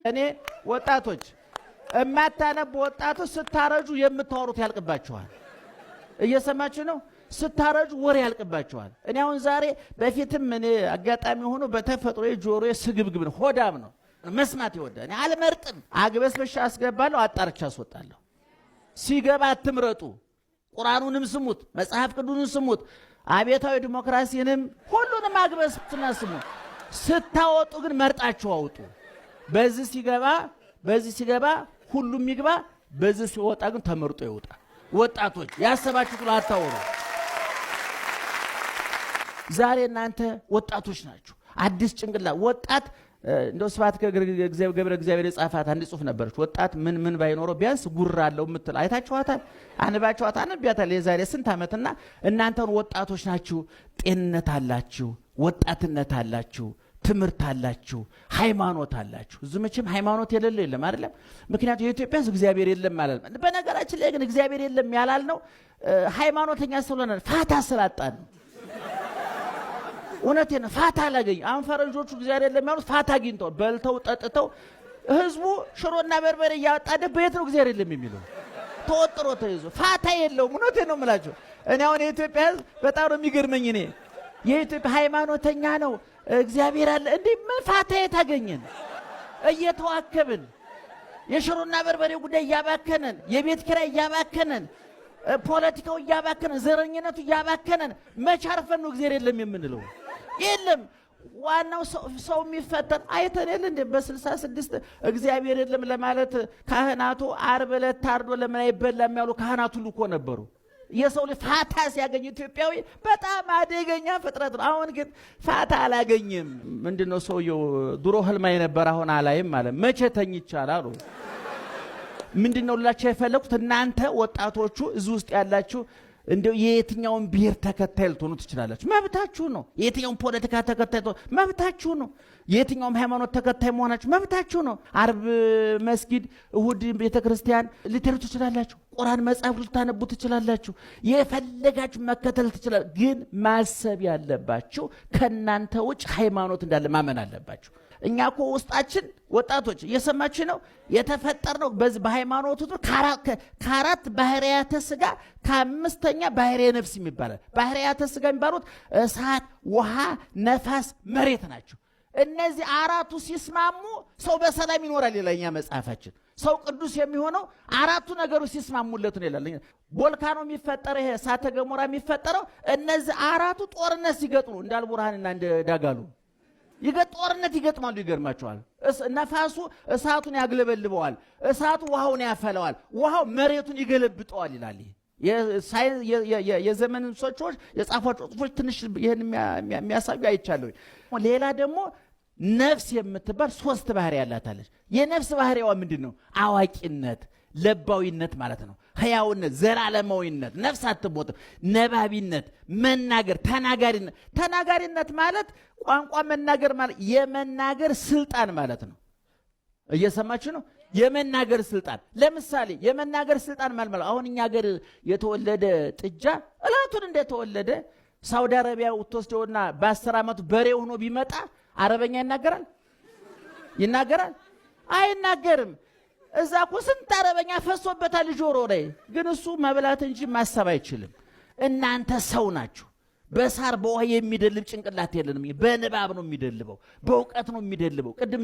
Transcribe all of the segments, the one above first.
እኔ ወጣቶች እማታነብ ወጣቶች ስታረጁ የምታወሩት ያልቅባችኋል። እየሰማችሁ ነው? ስታረጁ ወሬ ያልቅባችኋል። እኔ አሁን ዛሬ በፊትም እኔ አጋጣሚ ሆኖ በተፈጥሮ ጆሮዬ ስግብግብ ነው፣ ሆዳም ነው፣ መስማት ይወዳል። እኔ አልመርጥም። አግበስብሻ አስገባለሁ፣ አጣርቻ አስወጣለሁ። ሲገባ አትምረጡ። ቁርአኑንም ስሙት፣ መጽሐፍ ቅዱስንም ስሙት፣ አብዮታዊ ዲሞክራሲንም ሁሉንም አግበስብትና ስሙት። ስታወጡ ግን መርጣችሁ አውጡ። በዚህ ሲገባ ሁሉም ይግባ፣ በዚህ ሲወጣ ግን ተመርጦ ይወጣ። ወጣቶች ያሰባችሁ ሁሉ አታወሩ። ዛሬ እናንተ ወጣቶች ናችሁ። አዲስ ጭንቅላት ወጣት እንደው ስብሐት ገብረ እግዚአብሔር የጻፋት አንድ ጽሑፍ ነበረች። ወጣት ምን ባይኖረው ቢያንስ ጉራ አለው የምትል አይታችኋታል? አንባችኋታል? አንብያታል የዛሬ ስንት ዓመትና እናንተን ወጣቶች ናችሁ። ጤንነት አላችሁ፣ ወጣትነት አላችሁ፣ ትምህርት አላችሁ፣ ሃይማኖት አላችሁ። እዚህ መቼም ሃይማኖት የሌለው የለም አይደለም። ምክንያቱም የኢትዮጵያ ሕዝብ እግዚአብሔር የለም ማለት ነው። በነገራችን ላይ ግን እግዚአብሔር የለም ያላልነው ሃይማኖተኛ ስለሆነ ፋታ ስላጣን ነው። እውነቴን ነው። ፋታ አላገኝ። አሁን ፈረንጆቹ እግዚአብሔር የለም ያሉት ፋታ አግኝተው በልተው ጠጥተው ህዝቡ ሽሮና በርበሬ እያወጣደ በየት ነው እግዚአብሔር የለም የሚለው? ተወጥሮ ተይዞ ፋታ የለውም። እውነቴን ነው የምላቸው። እኔ አሁን የኢትዮጵያ ሕዝብ በጣም ነው የሚገርመኝ። እኔ የኢትዮጵያ ሃይማኖተኛ ነው እግዚአብሔር አለ እንዴ? ምን ፋታ የታገኘን? እየተዋከብን የሽሮና በርበሬ ጉዳይ እያባከነን፣ የቤት ኪራይ እያባከነን፣ ፖለቲካው እያባከነን፣ ዘረኝነቱ እያባከነን መቼ አርፈን ነው እግዚአብሔር የለም የምንለው? የለም። ዋናው ሰው የሚፈተን አይተን የለ እንዴ? በ66 እግዚአብሔር የለም ለማለት ካህናቱ ዓርብ ዕለት ታርዶ ለምን አይበላም ያሉ ካህናቱ ሁሉ እኮ ነበሩ። የሰው ልጅ ፋታ ሲያገኝ ኢትዮጵያዊ በጣም አደገኛ ፍጥረት ነው። አሁን ግን ፋታ አላገኝም። ምንድነው ሰውየው ድሮ ህልማይ ነበር አሁን አላይም ማለት መቼ ተኝቻለሁ አሉ። ምንድነው ላችሁ የፈለኩት እናንተ ወጣቶቹ እዚህ ውስጥ ያላችሁ እንደው የየትኛውን ብሔር ተከታይ ልትሆኑ ትችላላችሁ፣ መብታችሁ ነው። የየትኛውን ፖለቲካ ተከታይ መብታችሁ ነው። የየትኛውም ሃይማኖት ተከታይ መሆናችሁ መብታችሁ ነው። ዓርብ መስጊድ፣ እሁድ ቤተክርስቲያን ልትሄዱ ትችላላችሁ። ቁርአን መጽሐፍ ልታነቡ ትችላላችሁ። የፈለጋችሁ መከተል ትችላላችሁ። ግን ማሰብ ያለባችሁ ከናንተ ውጭ ሃይማኖት እንዳለ ማመን አለባችሁ። እኛ እኮ ውስጣችን ወጣቶች እየሰማችሁ ነው የተፈጠርነው በዚህ በሃይማኖቱ ከአራት ባህሪያተ ስጋ ከአምስተኛ ባህሪያ ነፍስ የሚባላል። ባህሪያተ ስጋ የሚባሉት እሳት፣ ውሃ፣ ነፋስ፣ መሬት ናቸው። እነዚህ አራቱ ሲስማሙ ሰው በሰላም ይኖራል ይላል መጽሐፋችን። ሰው ቅዱስ የሚሆነው አራቱ ነገሮች ሲስማሙለት ነው ይላል። ቦልካኖ የሚፈጠረው ይሄ እሳተ ገሞራ የሚፈጠረው እነዚህ አራቱ ጦርነት ሲገጥሙ እንዳልቡርሃንና እንደ ዳጋሉ ጦርነት ይገጥማሉ። ይገርማቸዋል። ነፋሱ እሳቱን ያግለበልበዋል፣ እሳቱ ውሃውን ያፈለዋል፣ ውሃው መሬቱን ይገለብጠዋል ይላል። የዘመን ሰዎች የጻፏቸው ጽሑፎች ትንሽ ይሄን የሚያሳዩ አይቻለሁ። ሌላ ደግሞ ነፍስ የምትባል 3 ባህሪ ያላታለች። የነፍስ ባህሪዋ ምንድነው? አዋቂነት፣ ለባዊነት ማለት ነው። ህያውነት፣ ዘላለማዊነት፣ ነፍስ አትሞትም። ነባቢነት፣ መናገር፣ ተናጋሪነት። ተናጋሪነት ማለት ቋንቋ መናገር ማለት የመናገር ስልጣን ማለት ነው። እየሰማችሁ ነው? የመናገር ስልጣን። ለምሳሌ የመናገር ስልጣን ማለት አሁን እኛ ሀገር የተወለደ ጥጃ እላቱን እንደተወለደ ሳውዲ አረቢያ ወጥቶስደውና በ10 ዓመቱ በሬ ሆኖ ቢመጣ አረበኛ ይናገራል? ይናገራል? አይናገርም። እዛ እኮ ስንት አረበኛ ፈሶበታል ጆሮ ላይ፣ ግን እሱ መብላት እንጂ ማሰብ አይችልም። እናንተ ሰው ናችሁ። በሳር በውሃ የሚደልብ ጭንቅላት የለንም። በንባብ ነው የሚደልበው፣ በእውቀት ነው የሚደልበው። ቅድም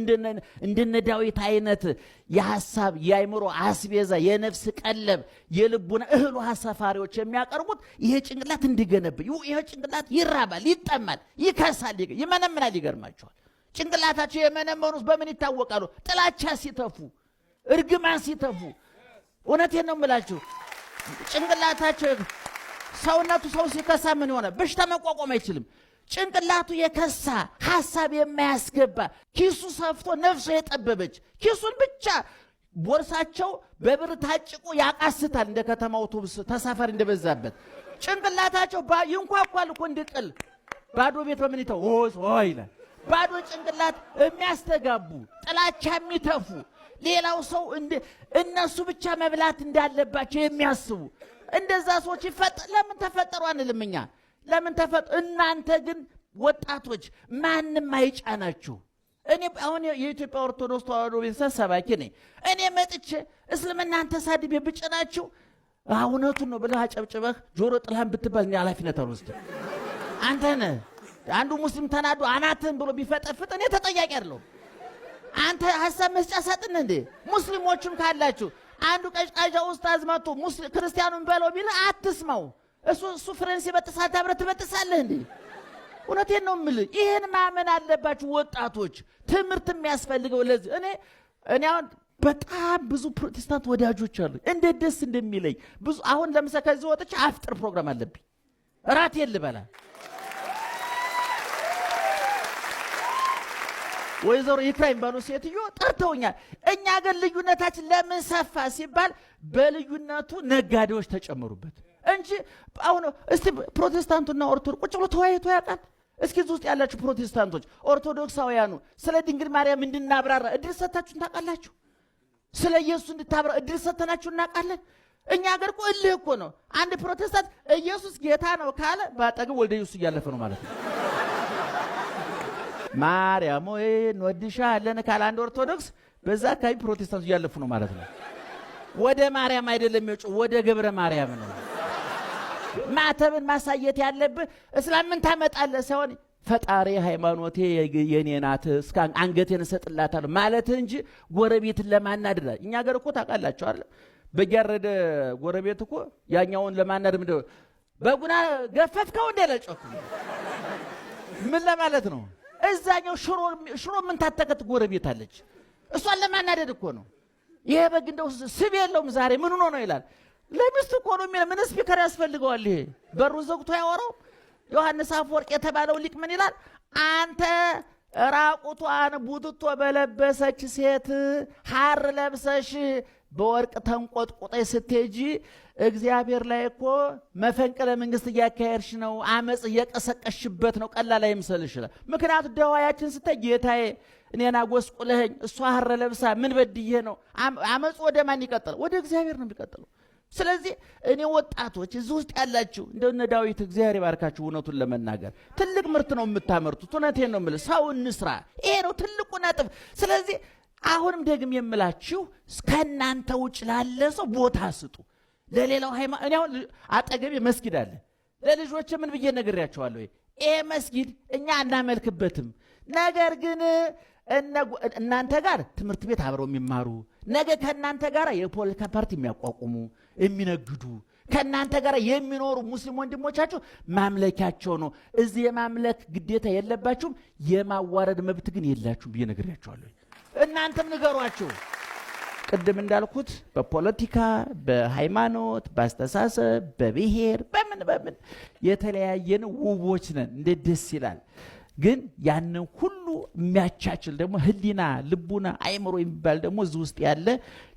እንደነ ዳዊት አይነት የሐሳብ የአይምሮ አስቤዛ የነፍስ ቀለብ የልቡና እህሉ ሰፋሪዎች የሚያቀርቡት ይሄ ጭንቅላት እንዲገነብ። ይሄ ጭንቅላት ይራባል፣ ይጠማል፣ ይከሳል፣ ይመነምናል። ይገርማቸዋል። ጭንቅላታቸው የመነመኑት በምን ይታወቃሉ? ጥላቻ ሲተፉ፣ እርግማን ሲተፉ። እውነቴን ነው የምላችሁ። ጭንቅላታቸው ሰውነቱ ሰው ሲከሳ ምን ይሆናል? በሽታ መቋቋም አይችልም። ጭንቅላቱ የከሳ ሐሳብ የማያስገባ ኪሱ ሰፍቶ ነፍሱ የጠበበች ኪሱን ብቻ ቦርሳቸው በብር ታጭቆ ያቃስታል። እንደ ከተማ አውቶቡስ ተሳፋሪ እንደበዛበት ጭንቅላታቸው ይንኳኳል እኮ እንድቅል ባዶ ቤት በምን ይተው ይላል። ባዶ ጭንቅላት የሚያስተጋቡ ጥላቻ የሚተፉ ሌላው ሰው እነሱ ብቻ መብላት እንዳለባቸው የሚያስቡ እንደዛ ሰዎች ለምን ተፈጠሩ አንልም እኛ። ለምን ተፈጠሩ? እናንተ ግን ወጣቶች ማንም አይጫናችሁ። እኔ አሁን የኢትዮጵያ ኦርቶዶክስ ተዋሕዶ ቤተሰብ ሰባኪ ነኝ። እኔ መጥቼ እስልምናን ተሳድቤ ብጭናችሁ እውነቱን ነው ብለህ አጨብጭበህ ጆሮ ጥላህን ብትባል እኔ ኃላፊነት አልወስድም። አንተ ነህ አንዱ ሙስሊም ተናዶ አናትህን ብሎ ቢፈጠፍጥ እኔ ተጠያቂ አይደለሁም። አንተ ሐሳብ መስጫ ሳጥን እንዴ? ሙስሊሞችም ካላችሁ አንዱ ቀዥቃዣ ኡስታዝ መጥቶ ክርስቲያኑን በለው ቢል አትስማው። እሱ ፍሬንስ ይበጥሳል አብረህ ትበጥሳለህ እንዴ? እውነቴን ነው የምልህ። ይሄን ማመን አለባችሁ ወጣቶች። ትምህርት የሚያስፈልገው ለዚህ እኔ አሁን በጣም ብዙ ፕሮቴስታንት ወዳጆች አሉ። እንዴት ደስ እንደሚለኝ ብዙ። አሁን ለምሳሌ ከዚህ ወጥቼ አፍጥር ፕሮግራም አለብኝ። እራቴን ልበላ ወይዘሮ ይክራይም ባሉ ሴትዮ ጠርተውኛል። እኛ ግን ልዩነታችን ለምን ሰፋ ሲባል በልዩነቱ ነጋዴዎች ተጨመሩበት እንጂ አሁን እስቲ ፕሮቴስታንቱና ኦርቶዶክስ ቁጭ ብሎ ተወያይቶ ያውቃል? እስኪ እዚህ ውስጥ ያላችሁ ፕሮቴስታንቶች ኦርቶዶክሳውያኑ ስለ ድንግል ማርያም እንድናብራራ እድል ሰጥታችሁ ታውቃላችሁ? ስለ ኢየሱስ እንድታብራ እድል ሰጥተናችሁ እናውቃለን? እኛ ሀገር እኮ እልህ እኮ ነው። አንድ ፕሮቴስታንት ኢየሱስ ጌታ ነው ካለ በአጠገብ ወልደ ኢየሱስ እያለፈ ነው ማለት ነው። ማርያም ወይ እንወድሻለን ካለ አንድ ኦርቶዶክስ በዛ አካባቢ ፕሮቴስታንቱ እያለፉ ነው ማለት ነው። ወደ ማርያም አይደለም የሚወጪው ወደ ገብረ ማርያም ነው። ማተብን ማሳየት ያለብህ እስላምን ታመጣለህ ሳይሆን ፈጣሪ ሃይማኖቴ የኔ ናት እስከ አንገቴን እሰጥላታለሁ ማለት እንጂ ጎረቤትን ለማናደድ። እኛ ሀገር እኮ ታውቃላችሁ አይደል? በጊያረደ ጎረቤት እኮ ያኛውን ለማናደድ ምንድነው በጉና ገፈፍከው እንደለጨኩ ምን ለማለት ነው? እዛኛው ሽሮ ምን ታተከት ጎረቤት አለች። እሷን ለማናደድ እኮ ነው። ይሄ በግ እንደው ስብ የለውም ዛሬ ምን ሆኖ ነው ይላል። ለሚስቱ እኮ ነው የሚለው። ምን ስፒከር ያስፈልገዋል? ይሄ በሩ ዘግቶ ያወራው። ዮሐንስ አፈወርቅ የተባለው ሊቅ ምን ይላል? አንተ ራቁቷን ቡትቶ በለበሰች ሴት ሐር ለብሰሽ በወርቅ ተንቆጥቆጠሽ ስትሄጂ እግዚአብሔር ላይ እኮ መፈንቅለ መንግስት እያካሄድሽ ነው፣ አመፅ እየቀሰቀሽበት ነው። ቀላል አይምሰልሽ ይላል። ምክንያቱ ደዋያችን ስታይ ጌታዬ እኔና ጎስቁለኸኝ እሷ ሐር ለብሳ ምን በድዬ ነው? አመፁ ወደ ማን ይቀጥላል? ወደ እግዚአብሔር ነው የሚቀጥለው። ስለዚህ እኔ ወጣቶች እዚህ ውስጥ ያላችሁ እንደነ ዳዊት እግዚአብሔር ይባርካችሁ። እውነቱን ለመናገር ትልቅ ምርት ነው የምታመርቱት። እውነቴን ነው የምልህ። ሰው እንስራ። ይሄ ነው ትልቁ ነጥብ። ስለዚህ አሁንም ደግም የምላችሁ ከእናንተ ውጭ ላለ ሰው ቦታ ስጡ። ለሌላው ሃይማኖት እኔ አሁን አጠገቤ መስጊድ አለ። ለልጆች ምን ብዬ ነግሬያቸዋለሁ? ይሄ መስጊድ እኛ አናመልክበትም፣ ነገር ግን እናንተ ጋር ትምህርት ቤት አብረው የሚማሩ ነገ ከእናንተ ጋር የፖለቲካ ፓርቲ የሚያቋቁሙ የሚነግዱ ከእናንተ ጋር የሚኖሩ ሙስሊም ወንድሞቻችሁ ማምለኪያቸው ነው። እዚህ የማምለክ ግዴታ የለባችሁም፣ የማዋረድ መብት ግን የላችሁም ብዬ ነግሬያቸዋለሁ። እናንተም ንገሯቸው። ቅድም እንዳልኩት በፖለቲካ በሃይማኖት በአስተሳሰብ በብሔር በምን የተለያየን ውቦች ነን። እንዴት ደስ ይላል! ግን ያንን ሁሉ የሚያቻችል ደግሞ ህሊና፣ ልቡና፣ አይምሮ የሚባል ደግሞ እዚህ ውስጥ ያለ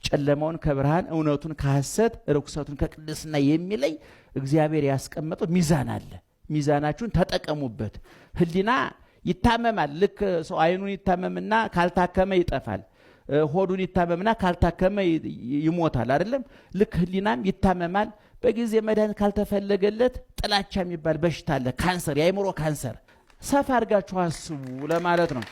ጨለማውን ከብርሃን እውነቱን ከሐሰት ርኩሰቱን ከቅድስና የሚለይ እግዚአብሔር ያስቀመጠው ሚዛን አለ። ሚዛናችሁን ተጠቀሙበት። ህሊና ይታመማል። ልክ ሰው አይኑን ይታመምና ካልታከመ ይጠፋል። ሆዱን ይታመምና ካልታከመ ይሞታል አይደለም? ልክ ህሊናም ይታመማል። በጊዜ መድኃኒት ካልተፈለገለት ጥላቻ የሚባል በሽታ አለ። ካንሰር፣ የአይምሮ ካንሰር። ሰፋ አድርጋችሁ አስቡ ለማለት ነው።